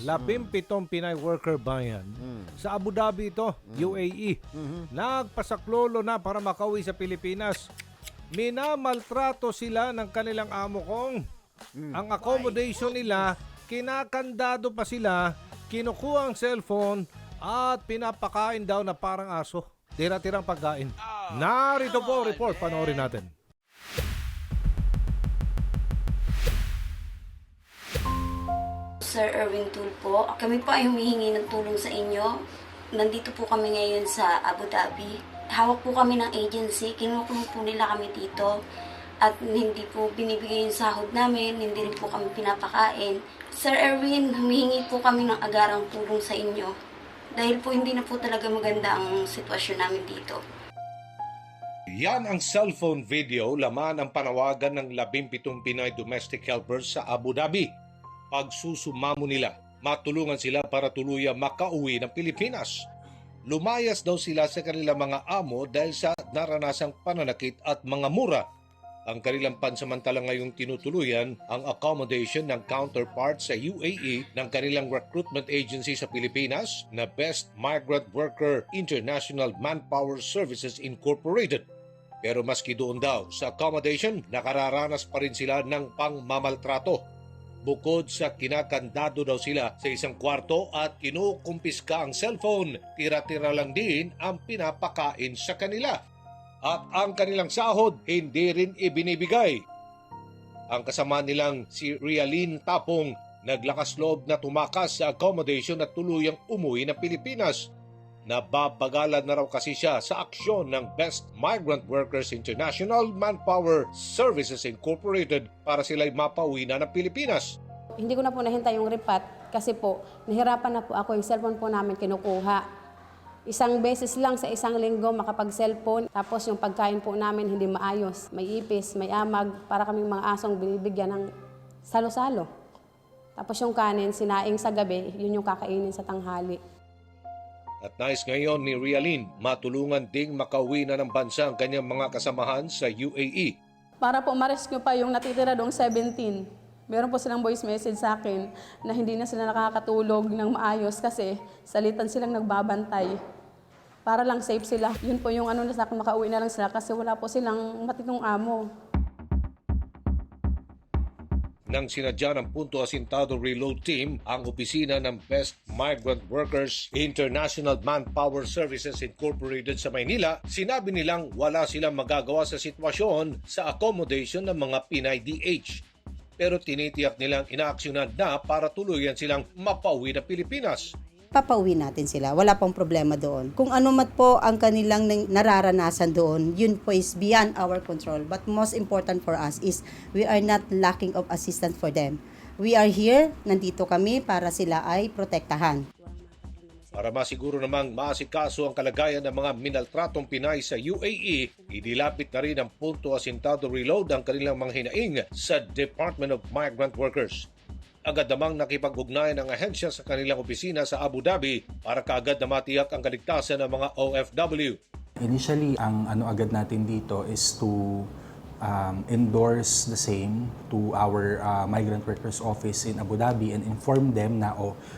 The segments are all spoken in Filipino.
17 Pinay worker ba yan? Sa Abu Dhabi ito, UAE. Nagpasaklolo na para makauwi sa Pilipinas. Minamaltrato sila ng kanilang amo kong. Ang accommodation nila, kinakandado pa sila, kinukuha ang cellphone at pinapakain daw na parang aso. Tira-tirang pagkain. Narito po report, panoorin natin. Sir Erwin Tulpo, kami po ay humihingi ng tulong sa inyo. Nandito po kami ngayon sa Abu Dhabi. Hawak po kami ng agency, kinukulong po nila kami dito. At hindi po binibigay yung sahod namin, hindi rin po kami pinapakain. Sir Erwin, humihingi po kami ng agarang tulong sa inyo. Dahil po hindi na po talaga maganda ang sitwasyon namin dito. Yan ang cellphone video laman ang panawagan ng 17 Pinay domestic helpers sa Abu Dhabi. Pagsusumamo nila, matulungan sila para tuluyang makauwi ng Pilipinas. Lumayas daw sila sa kanilang mga amo dahil sa naranasang pananakit at mga mura. Ang kanilang pansamantala ngayong tinutuluyan ang accommodation ng counterpart sa UAE ng kanilang recruitment agency sa Pilipinas na Best Migrant Worker International Manpower Services Incorporated. Pero maski doon daw sa accommodation, nakararanas pa rin sila ng pangmamaltrato. Bukod sa kinakandado daw sila sa isang kwarto at kinukumpiska ang cellphone, tira-tira lang din ang pinapakain sa kanila. At ang kanilang sahod hindi rin ibinibigay. Ang kasama nilang si Rialyn Tapong naglakas loob na tumakas sa accommodation at tuluyang umuwi ng Pilipinas. Nababagalan na raw kasi siya sa aksyon ng Best Migrant Workers International Manpower Services Incorporated para sila'y mapauwi na ng Pilipinas. Hindi ko na po nahintay yung repat kasi po nahirapan na po ako, yung cellphone po namin kinukuha. Isang beses lang sa isang linggo makapag-cellphone, tapos yung pagkain po namin hindi maayos. May ipis, may amag, para kaming mga asong binibigyan ng salo-salo. Tapos yung kanin, sinaing sa gabi, yun yung kakainin sa tanghali. At nais ngayon ni Rialyn matulungan ding makauwi na ng bansa ang kanyang mga kasamahan sa UAE. Para po ma-rescue pa yung natitira doong 17. Meron po silang voice message sa akin na hindi na sila nakakatulog ng maayos kasi salitan silang nagbabantay. Para lang safe sila. Yun po yung ano na sa akin, makauwi na lang sila kasi wala po silang matitong amo. Nang sinadya ng Punto Asintado Reload Team ang opisina ng Best Migrant Workers International Manpower Services Incorporated sa Maynila, sinabi nilang wala silang magagawa sa sitwasyon sa accommodation ng mga Pinay DH. Pero tinitiyak nilang inaaksyonan na para tuluyan silang mapauwi ng Pilipinas. Papauwi natin sila. Wala pong problema doon. Kung ano man po ang kanilang nararanasan doon, yun po is beyond our control. But most important for us is we are not lacking of assistance for them. We are here, nandito kami para sila ay protektahan. Para masiguro namang maasikaso ang kalagayan ng mga minaltratong Pinay sa UAE, idilapit na rin ang Punto Asintado Reload ang kanilang mga hinaing sa Department of Migrant Workers. Agad namang nakipag-ugnayan ang ahensya sa kanilang opisina sa Abu Dhabi para kaagad na matiyak ang kaligtasan ng mga OFW. Initially, ang agad natin dito is to endorse the same to our Migrant Workers Office in Abu Dhabi and inform them na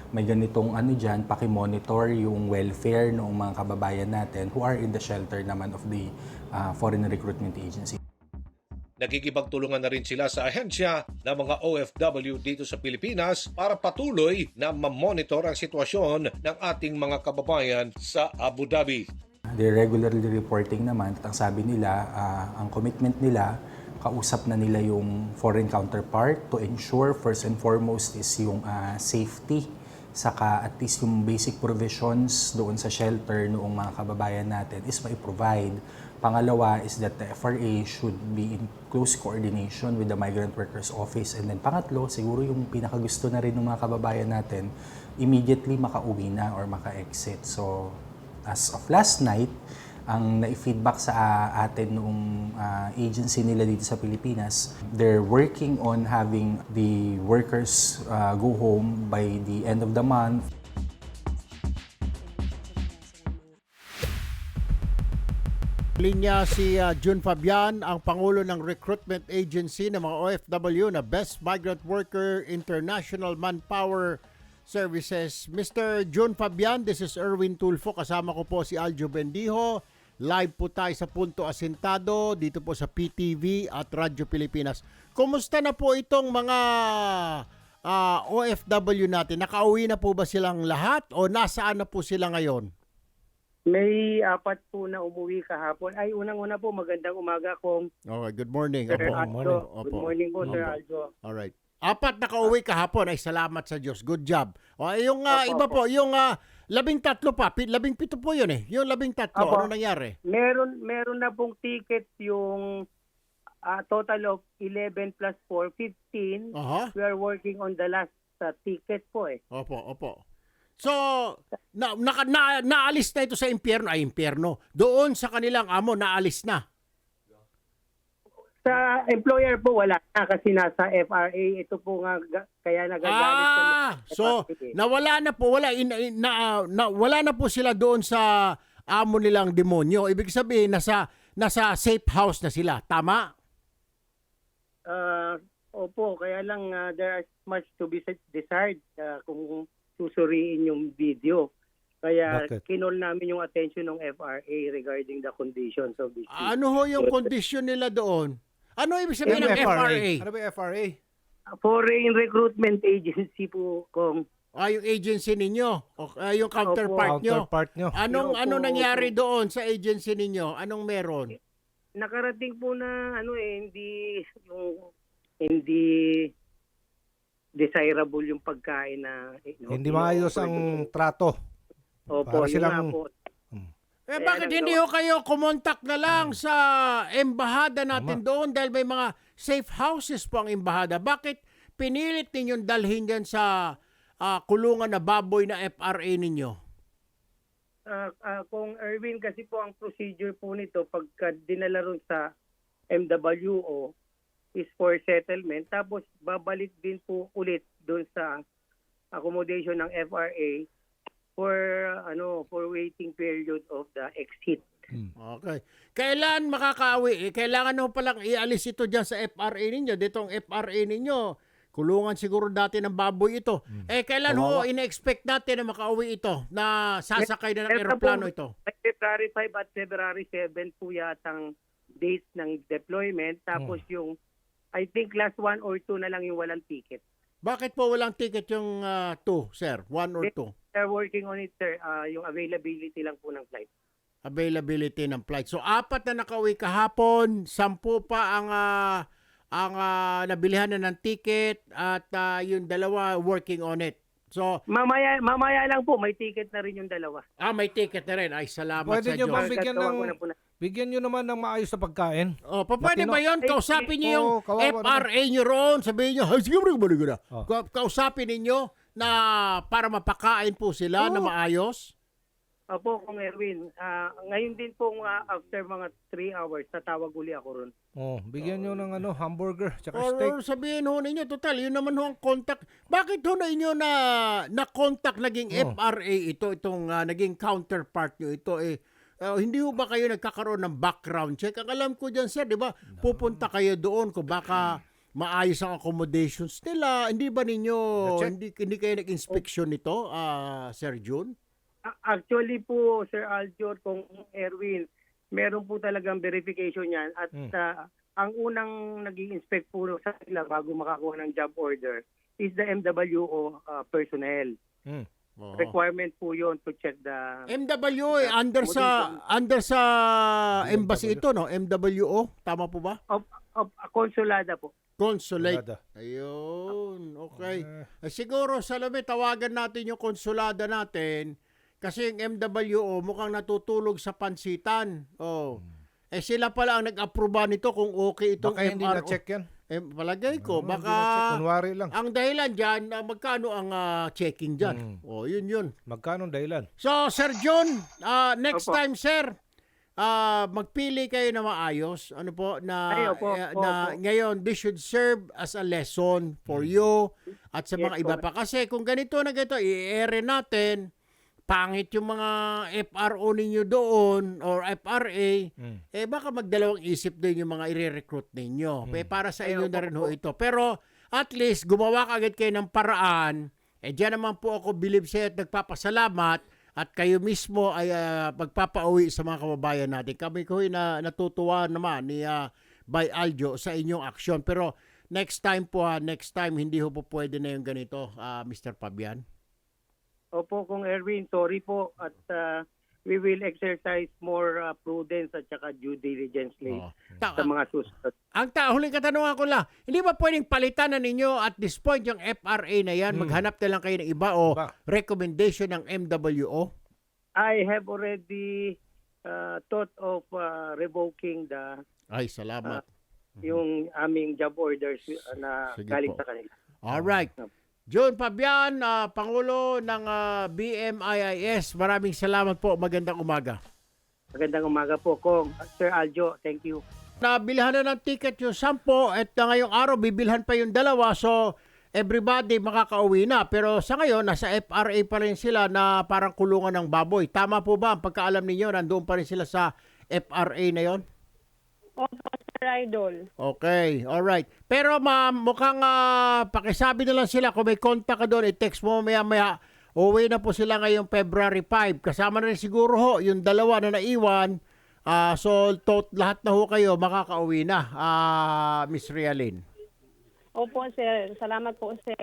may ganitong dyan, pakimonitor yung welfare ng mga kababayan natin who are in the shelter naman of the Foreign Recruitment Agency. Nagkikipagtulungan na rin sila sa ahensya ng mga OFW dito sa Pilipinas para patuloy na mamonitor ang sitwasyon ng ating mga kababayan sa Abu Dhabi. They're regularly reporting naman at ang sabi nila, ang commitment nila, kausap na nila yung foreign counterpart to ensure first and foremost is yung safety, saka at least yung basic provisions doon sa shelter noong mga kababayan natin is mai-provide. Pangalawa is that the FRA should be in close coordination with the Migrant Workers Office. And then pangatlo, siguro yung pinakagusto na rin ng mga kababayan natin, immediately makauwi na or maka-exit. So as of last night, ang na-feedback sa atin noong agency nila dito sa Pilipinas, they're working on having the workers go home by the end of the month. Linya si Jun Fabian, ang Pangulo ng Recruitment Agency ng mga OFW na Best Migrant Worker International Manpower Services. Mr. June Fabian, this is Erwin Tulfo. Kasama ko po si Aljo Bendijo. Live po tayo sa Punto Asintado dito po sa PTV at Radyo Pilipinas. Kumusta na po itong mga OFW natin? Nakauwi na po ba silang lahat o nasaan na po sila ngayon? May 4 po na umuwi kahapon. Ay, unang-una po, magandang umaga kong Okay, good morning. Sir Opo. Aljo. Opo. Good morning po, Sir Opo. Aljo. Alright. 4 nakauwi kahapon. Ay, salamat sa Diyos. Good job. O, yung Opo, iba opo. po, yung 13 pa. 17 po yun eh. Yung 13. Opo. Ano nangyari? Meron na pong ticket yung total of 11 plus 4, 15. Aha. We are working on the last ticket po eh. Opo. So, naalis na ito sa impyerno. Ay, impyerno. Doon sa kanilang amo, naalis na. Sa employer po, wala na kasi nasa FRA. Ito po nga, kaya nagagalit kami. So, nawala na po. Wala na po sila doon sa amo nilang demonyo. Ibig sabihin, nasa safe house na sila. Tama? Opo, kaya lang there is much to be desired kung susuriin yung video. Kaya Bakit? kinol namin yung attention ng FRA regarding the conditions of this. Ano ho yung condition nila doon? Ano ibig sabihin ng FRA? Ano ba yung FRA? Foreign Recruitment Agency po kung Yung agency ninyo? O, yung counterpart nyo? Counterpart nyo. Opo, Anong nangyari doon sa agency ninyo? Anong meron? nakarating po na hindi desirable yung pagkain na Hindi maayos ang trato. Opo, para yun silang- nga po. Bakit hindi ho kayo kumontak na lang sa embahada natin doon dahil may mga safe houses po ang embahada? Bakit pinilit ninyong dalhin dyan sa kulungan na baboy na FRA ninyo? Kung Erwin, kasi po ang procedure po nito pagka dinala ron sa MWO is for settlement, tapos babalik din po ulit doon sa accommodation ng FRA for waiting period of the exit. Okay. Kailan makakauwi? Kailangan ho palang ialis ito dyan sa FRA ninyo. Ditong FRA ninyo, kulungan siguro dati ng baboy ito. Kailan ho ina-expect natin na makauwi ito? Na sasakay na ng eroplano ito? February 5 at February 7 po yatang dates ng deployment. Tapos yung, I think last 1 or 2 na lang yung walang ticket. Bakit po walang ticket yung 2, sir? 1 or 2? They're working on it, sir. Yung availability lang po ng flight. Availability ng flight. So, 4 na nakauwi kahapon, 10 pa ang nabilihan na ng ticket at yung 2 working on it. So, Mamaya lang po, may ticket na rin yung dalawa. may ticket na rin. Ay, salamat Pwede sa nyo Diyos. ba bigyan nyo naman ng maayos na pagkain? Pwede ba yun? Kausapin niyo yung kawawa FRA nyo roon. Sabihin nyo, sige bro, na. Oh. Kausapin ninyo na para mapakain po sila na maayos. Opo, Kung Erwin. Ngayon din po, after mga 3 hours, tatawag uli ako ron. Bigyan nyo ng hamburger tsaka steak. Or sabihin ho ninyo, total, yun naman ho ang contact. Bakit ho na inyo na contact naging FRA itong naging counterpart nyo ito hindi ho ba kayo nagkakaroon ng background check? Ang alam ko dyan, sir, di ba, pupunta kayo doon kung baka maayos ang accommodations nila. Hindi ba ninyo, hindi kayo nag-inspection nito, Sir June? Actually po, Sir Aljo, Kung Erwin, meron po talagang verification yan. At ang unang nag-i-inspect po sa sila bago makakuha ng job order is the MWO personnel. Requirement po yon to check the... MWO under sa embassy ito, no? MWO, tama po ba? Konsulada po. Consulate. Ayun, okay. Siguro, Salome, tawagan natin yung konsulada natin kasi yung MWO mukhang natutulog sa pansitan. Sila pala ang nag-aproba nito kung okay itong Baka hindi MRO. na-check yan. Palagay ko, Hindi baka na-check. Kunwari lang. ang dahilan dyan, magkano ang checking dyan? Yun. Magkano dahilan? So, Sir John, next Opo. time, sir, magpili kayo na maayos. Ano po, Opo. ngayon, this should serve as a lesson for you at sa mga Yes, iba po. pa. Kasi kung ganito na ganito, i-ere natin, pangit yung mga FRO ninyo doon or FRA, baka magdalawang isip din yung mga i-recruit ninyo. Para sa inyo na rin ho ito. Pero at least gumawa ka agad kayo ng paraan Diyan naman po ako believe sa'yo at nagpapasalamat at kayo mismo ay magpapauwi sa mga kababayan natin. Kami ko natutuwa naman ni Bay Aljo sa inyong aksyon. Pero next time po, next time hindi ho po pwede na yung ganito, Mr. Fabian. Opo, Kong Erwin, sorry po at we will exercise more prudence at saka due diligence sa mga susunod. Ang huling katanungan ko lang, hindi ba pwedeng palitan na ninyo at this point yung FRA na yan? Maghanap na lang kayo ng iba o recommendation ng MWO? I have already thought of revoking Ay, salamat. yung aming job orders na Sige galing po. sa kanila. Alright. John Fabian, Pangulo ng BMIIS, maraming salamat po. Magandang umaga. Magandang umaga po, Kong. Sir Aljo, thank you. Nabilhan na ng ticket yung 10 at ngayong araw bibilhan pa yung 2. So, everybody makakauwi na. Pero sa ngayon, nasa FRA pa rin sila na parang kulungan ng baboy. Tama po ba? Ang pagkaalam ninyo, nandoon pa rin sila sa FRA na yon? Opo, Sir Idol. Okay, alright. Pero ma'am, mukhang pakisabi na lang sila kung may contact ka doon, i-text mo maya-maya. Uwi na po sila ngayong February 5. Kasama na rin siguro ho, yung 2 na naiwan. So, lahat na ho kayo makakauwi na, Miss Realin. Opo, Sir. Salamat po, Sir.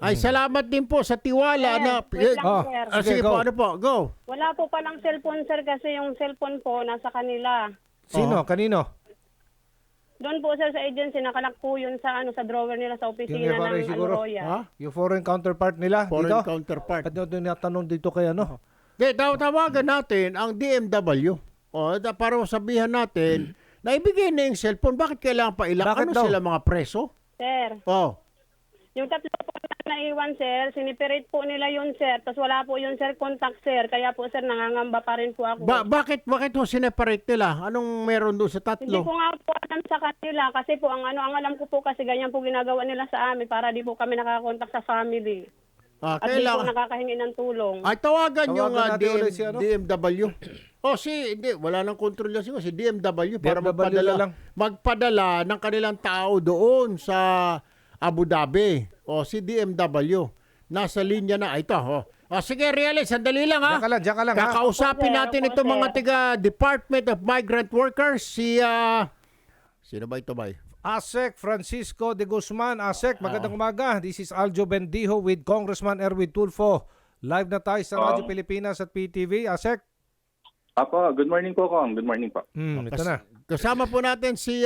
Ay, salamat din po sa tiwala na... wait lang, sir. Sige Go. po, ano po, go. Wala po palang cellphone, Sir, kasi yung cellphone po nasa kanila. Sino? Kanino? Doon po, Sir, sa agency, nakalak po yun sa drawer nila sa opisina FRA ng siguro? Royal. Ha? Yung foreign counterpart nila Foreign dito? counterpart. At doon natanong dito kay ano? Tawagan natin ang DMW. Para sabihan natin na ibigay na yung cellphone. Bakit kailangan pa ilang? Bakit Ano daw? sila, mga preso? Sir, yung 3 po na naiwan, Sir, siniperate po nila yun, Sir. Tapos wala po yun, Sir, contact, Sir. Kaya po, Sir, nangangamba pa rin po ako. Bakit ho sineparate nila? Anong meron doon sa 3? Hindi ko nga po alam sa kanila kasi po ang alam ko po kasi ganyan po ginagawa nila sa amin para di po kami nakakakontak sa family. At di po nakakahingi ng tulong. Ay, tawagan yung natin ulit si ano? DMW. Hindi, wala nang kontrol yan siguro si DMW para DMW na lang. magpadala ng kanilang tao doon sa Abu Dhabi. Si DMW. Nasa linya na. Ito, sige, Realis, sandali lang ha. Diyan ka lang ha. Kakausapin Opo, sir. natin Opo, itong sir. mga tiga Department of Migrant Workers. Sino ba ito ba? ASEC Francisco de Guzman. ASEC, magandang umaga. This is Aljo Bendijo with Congressman Erwin Tulfo. Live na tayo sa Radyo Pilipinas at PTV. ASEC. Apo, good morning po, Kong. Good morning po. Ito na. Kasama po natin si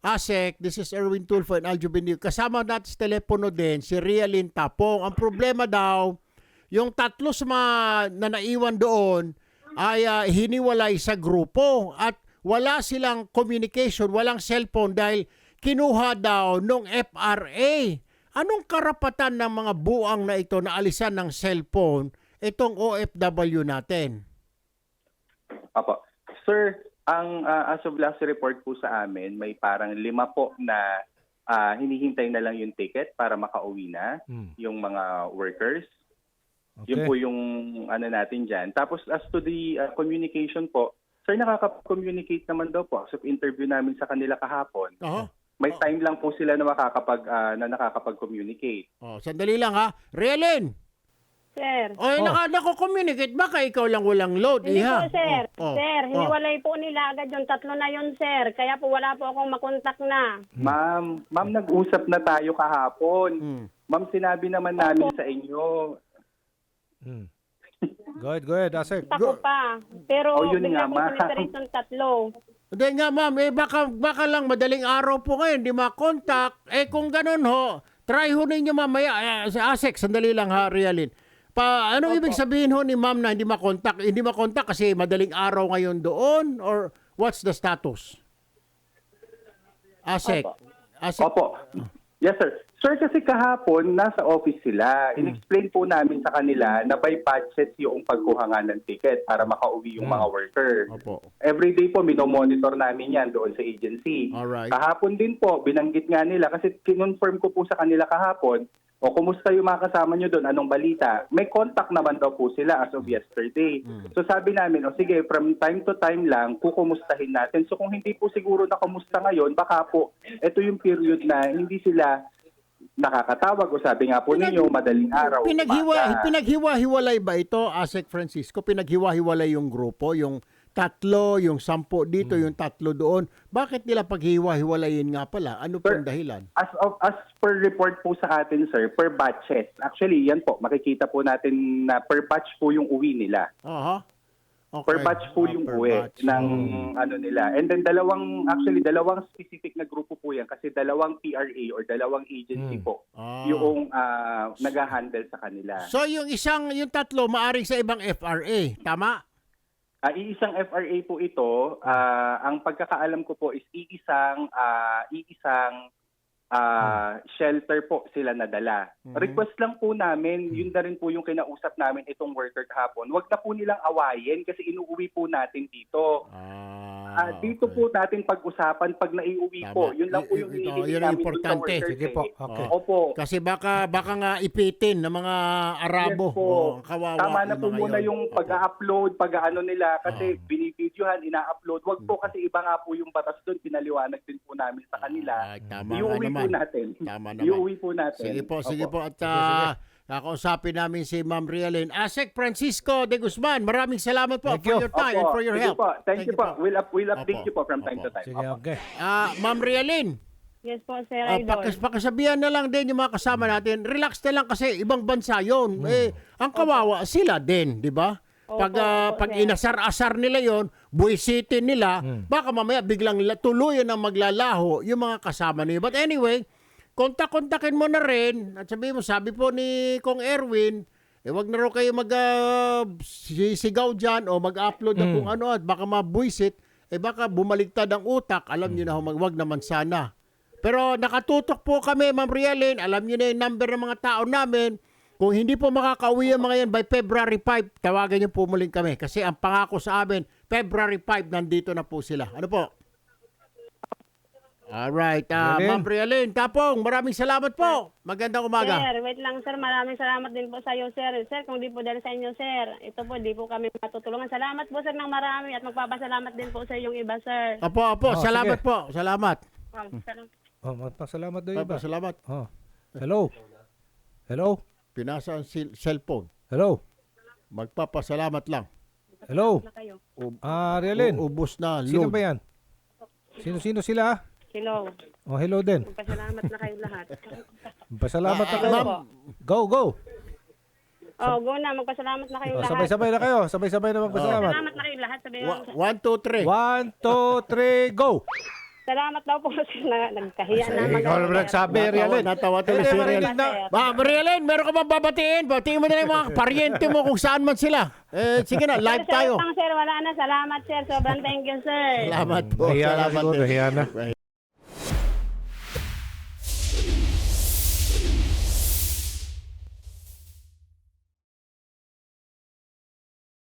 ASEC, this is Erwin Tulfo and Aljo Bendijo. Kasama natin sa telepono din si Realin Tapong. Ang problema daw, yung 3 sa mga na naiwan doon ay hiniwalay sa grupo at wala silang communication, walang cellphone dahil kinuha daw nung FRA. Anong karapatan ng mga buang na ito na alisan ng cellphone itong OFW natin? Apo. Sir, ang as of last report po sa amin, may parang 5 po na hinihintay na lang yung ticket para makauwi na yung mga workers. Okay. Yun po yung natin dyan. Tapos as to the communication po, sir, nakaka-communicate naman daw po. So interview namin sa kanila kahapon. May time lang po sila na nakakapag-communicate. Sandali lang ha. Realin! Sir. Nako-communicate. Baka ikaw lang walang load. Hindi Iha. po, Sir. Sir, hiniwalay po nila agad yung 3 na yun, Sir. Kaya po wala po akong makontak na. Ma'am, nag-usap na tayo kahapon. Ma'am, sinabi naman namin sa inyo. Go ahead, ASEC. Ako pa. Pero yun bigla nga, po ma'am. siniperate yung 3. Hindi nga ma'am, baka lang madaling araw po kayo, hindi makontak. Kung ganun ho, try ho ninyo mamaya. Sa ASEC, sandali lang ha, Realin. Anong ibig sabihin ho ni ma'am na hindi makontak? Hindi makontak kasi madaling araw ngayon doon? Or what's the status? ASEC. Opo. Yes, sir. Sir, kasi kahapon, nasa office sila. In-explain po namin sa kanila na by budget yung pagkuha nga ng ticket para makauwi yung mga worker. Opo. Every day po, minomonitor namin yan doon sa agency. Alright. Kahapon din po, binanggit nga nila kasi kinonfirm ko po sa kanila kahapon, kumusta yung mga kasama nyo doon, anong balita? May contact naman daw po sila as of yesterday. So sabi namin, sige, from time to time lang, kukumustahin natin. So kung hindi po siguro na kumusta ngayon, baka po, ito yung period na hindi sila nakakatawag o sabi nga po ninyo, madaling araw. umaga. Pinaghiwa-hiwalay ba ito, Asek Francisco? Pinaghiwa-hiwalay yung grupo, yung 3, yung 10 dito, yung 3 doon. Bakit nila paghiwa-hiwalayin nga pala? Ano po ang dahilan? As per report po sa atin, sir, per batches. Actually, yan po, makikita po natin na per batch po yung uwi nila. Aha. Okay. Per batch po yung Per uwi batch. ng ano nila. And then dalawang specific na grupo po yan kasi dalawang PRA or dalawang agency po yung nag-handle sa kanila. So yung 3 maaring sa ibang FRA, tama? Iisang FRA po ito, ang pagkakaalam ko po is iisang shelter po sila nadala. Request lang po namin, yun na rin po yung kinausap namin itong worker kahapon. Huwag na po nilang awayin kasi inuuwi po natin dito. Dito po natin pag-usapan pag naiuwi Tama. po. Yun lang po yung hinihingi yun ang namin dun sa importante. workers. Sige po, okay. Opo. Kasi baka nga ipitin ng mga Arabo. Yes po. Kawawa Tama na yung po mga muna yun. yung Opo. pag-upload, pag-ano nila kasi binibidyohan, ina-upload. Wag po kasi iba nga po yung batas doon, pinaliwanag din po namin sa kanila. Tama nga Iuwi naman. po natin. Tama naman. Iuwi po natin. Sige Opo. po. At kakausapin namin si Ma'am Rialyn. Asek Francisco de Guzman, maraming salamat po Thank for you. your time and Opo. for your Sige help. po. Thank you po. We'll update Opo. you po from time Opo. to time. Sige, Opo. okay. Ma'am Rialyn, Yes po, Sir Idol. pakisabihan na lang din yung mga kasama natin. Relax na lang kasi ibang bansa yon. Ang kawawa sila din, di ba? Pag sir. inasar-asar nila yon, buwisitin nila, baka mamaya biglang tuluyan ang maglalaho yung mga kasama niyo. But anyway, kontakin mo na rin at sabihin mo, sabi po ni Kong Erwin, wag na raw kayo sisigaw dyan o mag-upload na kung ano at baka mabuisit, baka bumaligtad ang utak, alam niyo na wag naman sana. Pero nakatutok po kami, Ma'am Rialyn, alam niyo na yung number ng mga tao namin. Kung hindi po makakauwi ang mga yan by February 5, tawagan niyo po muling kami. Kasi ang pangako sa amin, February 5, nandito na po sila. Ano po? Alright, Rialyn. Ma'am Rialyn, Tapong, maraming salamat po. Magandang umaga. Sir, wait lang sir. Maraming salamat din po sa iyo, sir. Sir, kung di po dahil sa inyo, sir, ito po, di po kami matutulungan. Salamat po, sir, ng marami at magpapasalamat din po sa yung iba, sir. Apo, salamat sige. po. Salamat. Salamat. Magpasalamat daw iba. Salamat. Hello? Hello? Pinasa ang cellphone. Hello? Magpapasalamat lang. Hello? Na kayo. Rialyn, Ubus na sino load. ba yan? Sino sila? Hello. Hello din. Magpasalamat na kayo lahat. Pasalamat na kayo. Ma'am. Go. Go na. Magpasalamat na kayo lahat. Sabay-sabay na kayo. Sabay-sabay na magpasalamat. Salamat na kayo lahat. Sabi 1, 2, 3. 1, 2, 3, go! Salamat daw po, sir. Nagkahiya na. Ikaw naman nagsabi, Rialyn. Natawa tuloy si Rialyn. Rialyn, meron ka bang babatiin? Batiin mo na lang yung mga paryente mo kung saan man sila. Sige na, live tayo. Sir, wala na. Salamat, sir. Sobrang thank you, sir. Salamat po. Nahiya na Salamat siguro, din. nahiya na.